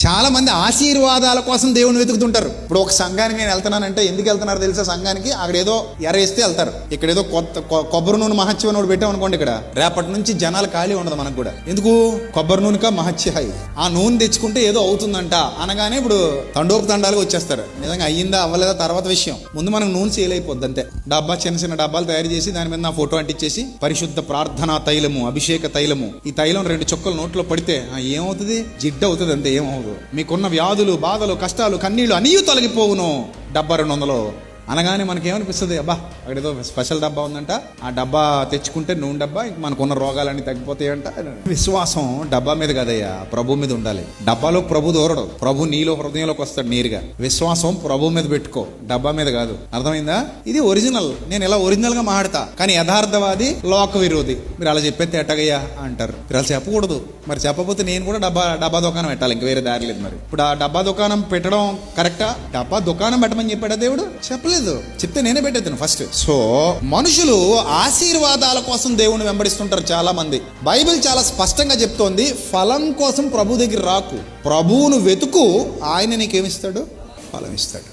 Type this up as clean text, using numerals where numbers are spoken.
చాలా మంది ఆశీర్వాదాల కోసం దేవుని వెతుకుతుంటారు. ఇప్పుడు ఒక సంఘానికి నేను వెళ్తున్నానంటే ఎందుకు వెళ్తున్నారు తెలుసా? సంఘానికి అక్కడ ఏదో ఎరేస్తే వెళ్తారు. ఇక్కడ ఏదో కొబ్బరి నూనె మహత్యం ఒకటి పెట్టాం అనుకోండి, ఇక్కడ రేపటి నుంచి జనాలు ఖాళీ ఉండదు మనకు కూడా. ఎందుకు? కొబ్బరి నూనెక మహత్యహాయి, ఆ నూనె తెచ్చుకుంటే ఏదో అవుతుందంట అనగానే ఇప్పుడు తండోపు తండాలుగా వచ్చేస్తారు. నిజంగా అయ్యిందా అవ్వలేదా తర్వాత విషయం, ముందు మనకు నూనె సేల్ అయిపోద్ది అంతే. డబ్బా చిన్న చిన్న డబ్బాలు తయారు చేసి దాని మీద నా ఫోటో అంటించేసి పరిశుద్ధ ప్రార్థనా తైలము, అభిషేక తైలము, ఈ తైలం 2 చుక్కలు నోట్లో పడితే ఏమవుతుంది? జిడ్డు అవుతుంది అంతే, ఏమవుతుంది. మీకున్న వ్యాధులు, బాధలు, కష్టాలు, కన్నీళ్లు అన్నీ తొలగిపోవును. 200 అనగానే మనకేమనిపిస్తుంది? అబ్బా అక్కడ ఏదో స్పెషల్ డబ్బా ఉందంట, ఆ డబ్బా తెచ్చుకుంటే నూనె డబ్బా, మనకున్న రోగాలన్నీ తగ్గిపోతాయంట. విశ్వాసం డబ్బా మీద కదయ్యా, ప్రభు మీద ఉండాలి. డబ్బాలో ప్రభు దూరడు, ప్రభు నీలో హృదయంలోకి వస్తాడు నేరుగా. విశ్వాసం ప్రభు మీద పెట్టుకో, డబ్బా మీద కాదు. అర్థమైందా? ఇది ఒరిజినల్. నేను ఇలా ఒరిజినల్ గా మాట్లాడతా, కానీ యథార్థవాది లోక విరోధి. మీరు అలా చెప్పేస్తే ఎట్టగయ్యా అంటారు. మీరు అలా చెప్పకూడదు. మరి చెప్పకపోతే నేను కూడా డబ్బా దుకాణం పెట్టాలి, ఇంక వేరే దారి లేదు. మరి ఇప్పుడు ఆ డబ్బా దుకాణం పెట్టడం కరెక్టా? డబ్బా దుకాణం పెట్టమని చెప్పాడా దేవుడు? చెప్పలేదు. చెప్తే నేనే పెట్టేద్దాను ఫస్ట్. సో మనుషులు ఆశీర్వాదాల కోసం దేవుని వెంబడిస్తుంటారు చాలా మంది. బైబిల్ చాలా స్పష్టంగా చెప్తోంది, ఫలం కోసం ప్రభు దగ్గర రాకు, ప్రభువును వెతుకు, ఆయన నీకేమిస్తాడు? ఫలం ఇస్తాడు.